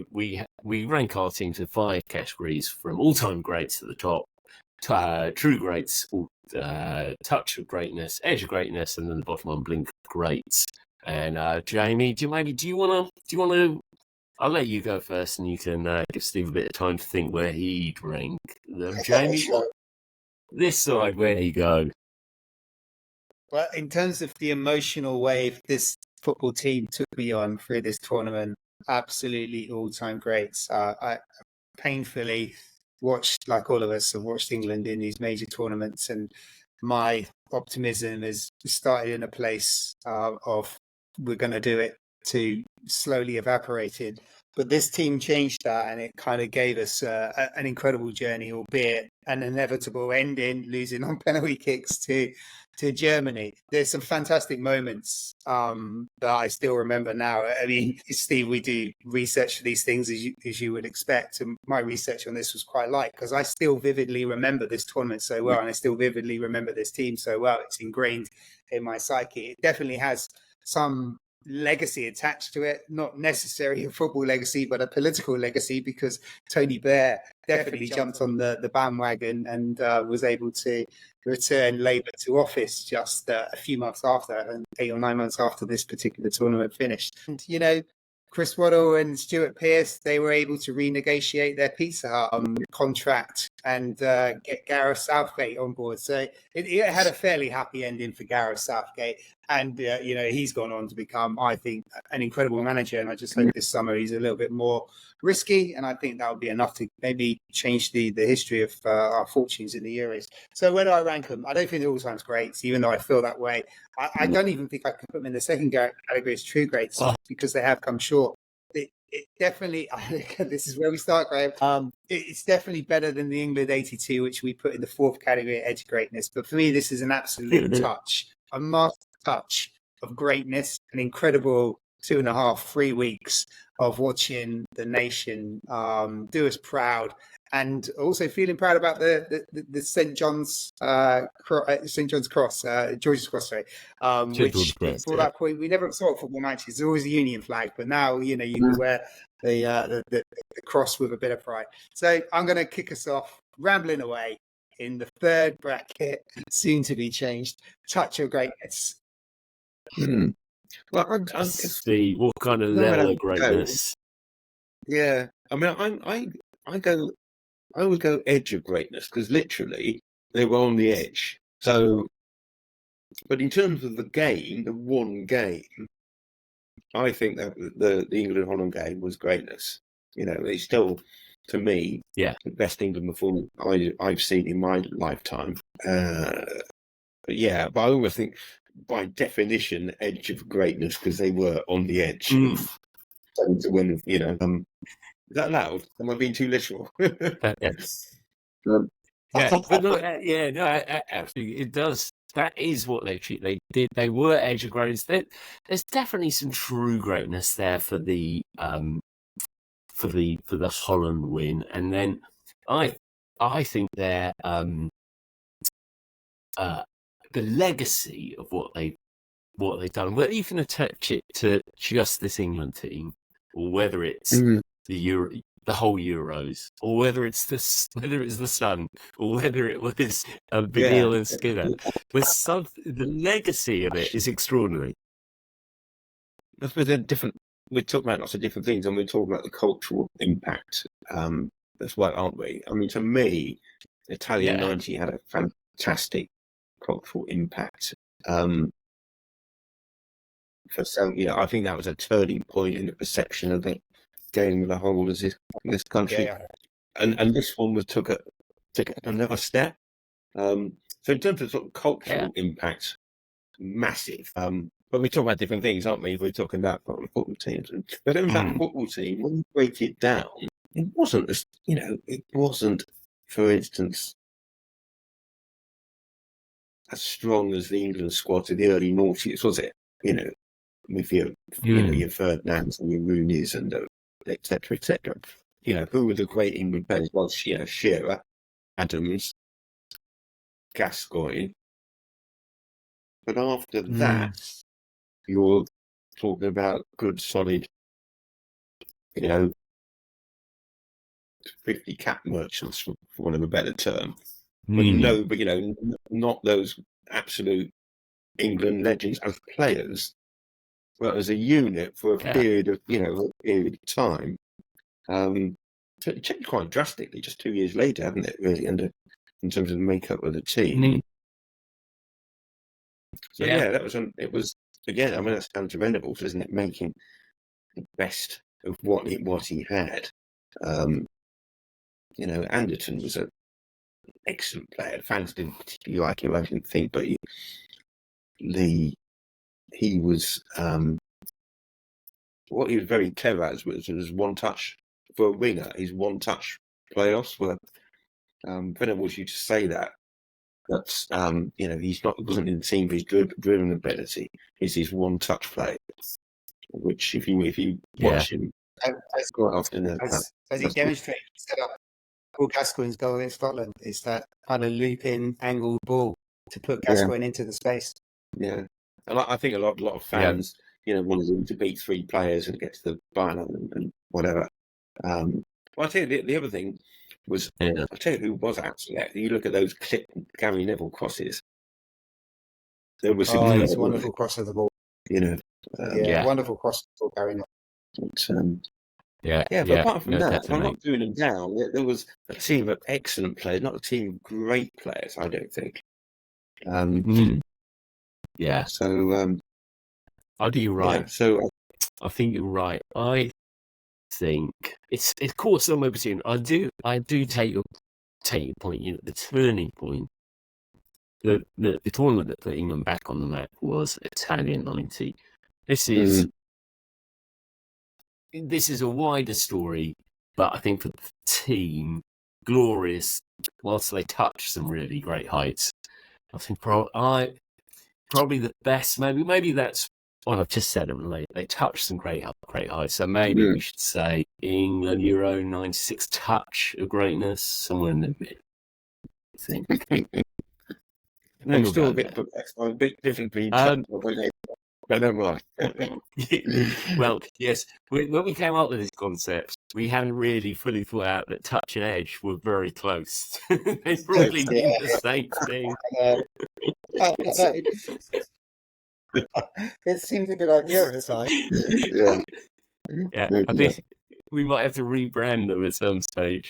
we rank our teams in 5 categories, from all-time greats to the top, true greats, touch of greatness, edge of greatness, and then the bottom one, blink of greats. And Jamie, do you want to? I'll let you go first, and you can give Steve a bit of time to think where he'd rank them. Jamie, Sure. this side, where do you go? Well, in terms of the emotional wave this football team took me on through this tournament, absolutely all-time greats. I painfully watched, like all of us, have watched England in these major tournaments, and my optimism has started in a place of we're going to do it to slowly evaporated. But this team changed that, and it kind of gave us an incredible journey, albeit an inevitable ending, losing on penalty kicks to Germany. There's some fantastic moments that I still remember now. I mean, Steve, we do research for these things as you would expect, and my research on this was quite light because I still vividly remember this tournament so well, and I still vividly remember this team so well. It's ingrained in my psyche. It definitely has some legacy attached to it, not necessarily a football legacy, but a political legacy, because Tony Blair definitely jumped on the bandwagon and was able to return Labour to office just a few months after, and 8 or 9 months after this particular tournament finished. And, you know, Chris Waddle and Stuart Pearce, they were able to renegotiate their Pizza Hut contract and get Gareth Southgate on board. So it had a fairly happy ending for Gareth Southgate. And, you know, he's gone on to become, I think, an incredible manager. And I just hope this summer he's a little bit more risky. And I think that would be enough to maybe change the history of our fortunes in the Euros. So where do I rank them? I don't think they're all-time greats, even though I feel that way. I don't even think I can put them in the second category as true greats because they have come short. It definitely, this is where we start, Graham. It's definitely better than the England 82, which we put in the 4th category, edge greatness. But for me, this is an absolute touch, a master touch of greatness, an incredible 2.5, 3 weeks of watching the nation do us proud, and also feeling proud about the St John's Cross, George's Cross, sorry, which before that point we never saw at football matches. There's always a Union flag, but now you know you can wear the cross with a bit of pride. So I'm going to kick us off, rambling away in the 3rd bracket, soon to be changed, touch of greatness. Well, See what kind of level of greatness. Yeah, I mean, I would go edge of greatness because literally they were on the edge. So, but in terms of the game, the one game, I think that the England-Holland game was greatness. You know, it's still, to me, the best England performance I've seen in my lifetime. But I always think, by definition, edge of greatness because they were on the edge to win. You know, is that loud? Am I being too literal? Yes. But no, absolutely, it does. That is what they did. They were edge of greatness. There's definitely some true greatness there for the Holland win, and then I think they're the legacy of what they've done, whether you can attach it to just this England team, or whether it's the whole Euros, or whether it's the Sun, or whether it was Beneil and Skinner. The legacy of it is extraordinary. We're talking about lots of different things, and we're talking about the cultural impact as well, aren't we? I mean, to me, Italian 90 had a fantastic cultural impact. I think that was a turning point in the perception of the game as a whole as this country. And this one took another step. So in terms of sort of cultural impact, massive. But we talk about different things, aren't we? We're talking about football teams. But in that football team, when you break it down, it wasn't, for instance, as strong as the England squad in the early noughties, was it? You know, with your Ferdinands and your Rooneys and et cetera, et cetera. You know, who were the great England players? Well, Shearer, Adams, Gascoigne. But after that, you're talking about good, solid, 50 cap merchants, for want of a better term. But Mm. but not those absolute England legends as players, but as a unit for a period of time. So it changed quite drastically just 2 years later, haven't it? Really, in terms of the makeup of the team. Mm. So that was it was again. I mean, that's down to Venables, isn't it? Making the best of what he had. Anderton was an excellent player. Fans didn't particularly like him, I didn't think, but he was what he was very clever at was one touch for a winger. His one touch playoffs were Venables used to say that he wasn't in the team for his dribbling ability. It's his one touch play, which if you watch him quite often, as he demonstrated, set up Paul Gascoigne's goal in Scotland is that kind of looping angled ball to put Gascoigne into the space. Yeah, and I think a lot of fans, wanted him to beat three players and get to the final and whatever. Well, I tell you the other thing was, I'll tell you who was absolutely. You look at those Gary Neville crosses. There was it's a wonderful cross of the ball. Wonderful cross of the ball, Gary Neville. But apart from that, if I'm not doing them down, there was a team of excellent players, not a team of great players, I don't think. So I do you're right. I think you're right. I think it's caught somewhere between. I do take your point. The turning point, the tournament that put England back on the map was Italian '90. This is a wider story, but I think for the team, glorious. Whilst they touched some really great heights, I think probably the best. Maybe that's what I've just said. They touched some great heights. So maybe we should say England Euro '96 touch of greatness somewhere in the mid. I think. I'm still a bit different. But never mind. Well, yes. When we came up with this concept, we hadn't really fully thought out that touch and edge were very close. They probably mean the same thing. It seems a good idea at the time. I think we might have to rebrand them at some stage.